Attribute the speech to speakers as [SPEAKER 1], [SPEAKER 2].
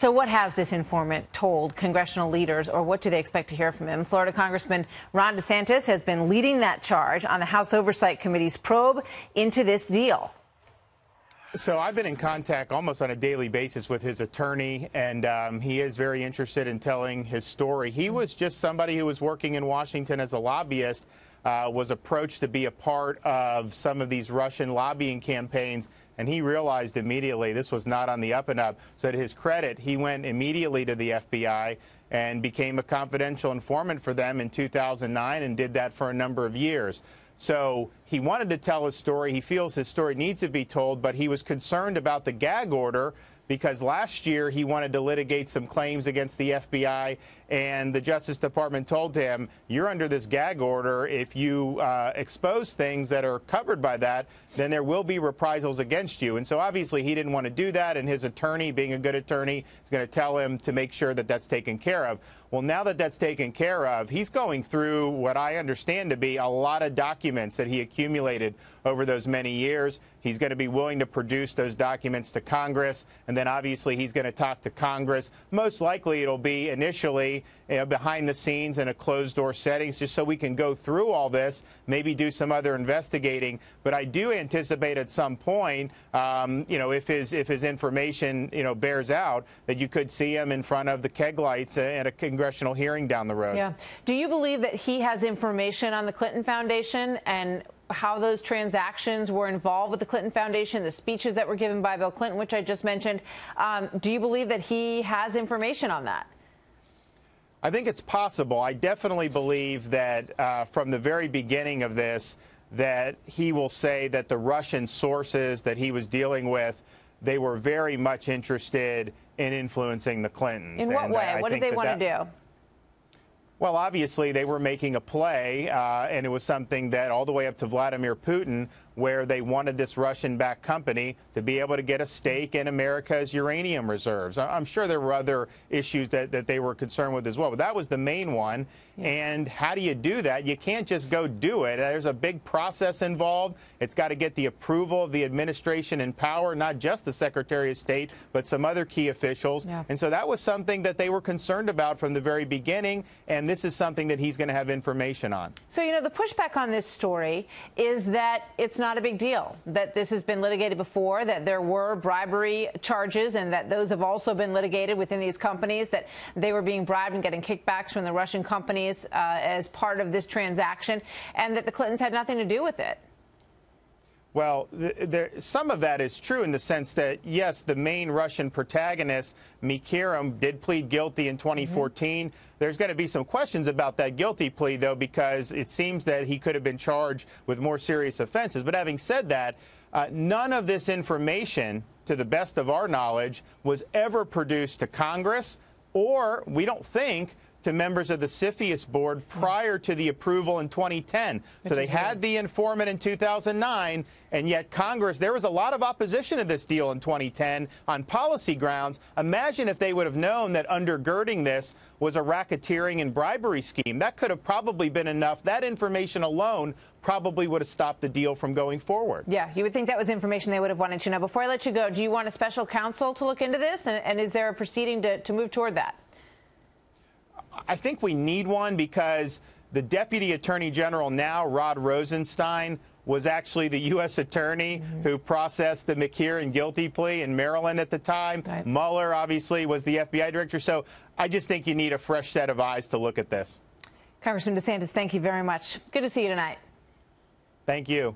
[SPEAKER 1] So what has this informant told congressional leaders, or what do they expect to hear from him? Florida Congressman Ron DeSantis has been leading that charge on the House Oversight Committee's probe into this deal.
[SPEAKER 2] So I've been in contact almost on a daily basis with his attorney, and he is very interested in telling his story. He was just somebody who was working in Washington as a lobbyist, was approached to be a part of some of these Russian lobbying campaigns, and he realized immediately this was not on the up and up. So to his credit, he went immediately to the FBI and became a confidential informant for them in 2009 and did that for a number of years. So he wanted to tell his story. He feels his story needs to be told, but he was concerned about the gag order because last year he wanted to litigate some claims against the FBI, and the Justice Department told him, you're under this gag order. If you expose things that are covered by that, then there will be reprisals against you. And so obviously he didn't want to do that, and his attorney, being a good attorney, is going to tell him to make sure that that's taken care of. Well, now that that's taken care of, he's going through what I understand to be a lot of documents that he accumulated over those many years. He's going to be willing to produce those documents to Congress, and then obviously he's going to talk to Congress. Most likely it'll be initially behind the scenes in a closed-door settings, just so we can go through all this, maybe do some other investigating. But I do anticipate at some point, if his information, bears out, that you could see him in front of the keg lights at a congressional hearing down the road.
[SPEAKER 1] Yeah. Do you believe that he has information on the Clinton Foundation and how those transactions were involved with the Clinton Foundation, the speeches that were given by Bill Clinton, which I just mentioned? Do you believe that he has information on that?
[SPEAKER 2] I think it's possible. I definitely believe that from the very beginning of this, that he will say that the Russian sources that he was dealing with, they were very much interested in influencing the Clintons.
[SPEAKER 1] In what way? What did they want to do?
[SPEAKER 2] Well, obviously, they were making a play, and it was something that all the way up to Vladimir Putin, where they wanted this Russian-backed company to be able to get a stake in America's uranium reserves. I'm sure there were other issues that they were concerned with as well, but that was the main one. And how do you do that? You can't just go do it. There's a big process involved. It's got to get the approval of the administration in power, not just the Secretary of State, but some other key officials. Yeah. And so that was something that they were concerned about from the very beginning, and this is something that he's going to have information on.
[SPEAKER 1] So, the pushback on this story is that it's not a big deal, that this has been litigated before, that there were bribery charges, and that those have also been litigated within these companies, that they were being bribed and getting kickbacks from the Russian companies as part of this transaction, and that the Clintons had nothing to do with it.
[SPEAKER 2] Well, some of that is true in the sense that, yes, the main Russian protagonist, Mikhailov, did plead guilty in 2014. There's going to be some questions about that guilty plea, though, because it seems that he could have been charged with more serious offenses. But having said that, none of this information, to the best of our knowledge, was ever produced to Congress, or, we don't think, to members of the CFIUS board prior to the approval in 2010. So they had the informant in 2009, and yet Congress, there was a lot of opposition to this deal in 2010 on policy grounds. Imagine if they would have known that undergirding this was a racketeering and bribery scheme. That could have probably been enough. That information alone probably would have stopped the deal from going forward. Yeah,
[SPEAKER 1] you would think that was information they would have wanted to know. Before I let you go, do you want a special counsel to look into this? And is there a proceeding to move toward that?
[SPEAKER 2] I think we need one because the Deputy Attorney General now, Rod Rosenstein, was actually the U.S. attorney who processed the McHenry guilty plea in Maryland at the time. Right. Mueller, obviously, was the FBI director. So I just think you need a fresh set of eyes to look at this.
[SPEAKER 1] Congressman DeSantis, thank you very much. Good to see you tonight.
[SPEAKER 2] Thank you.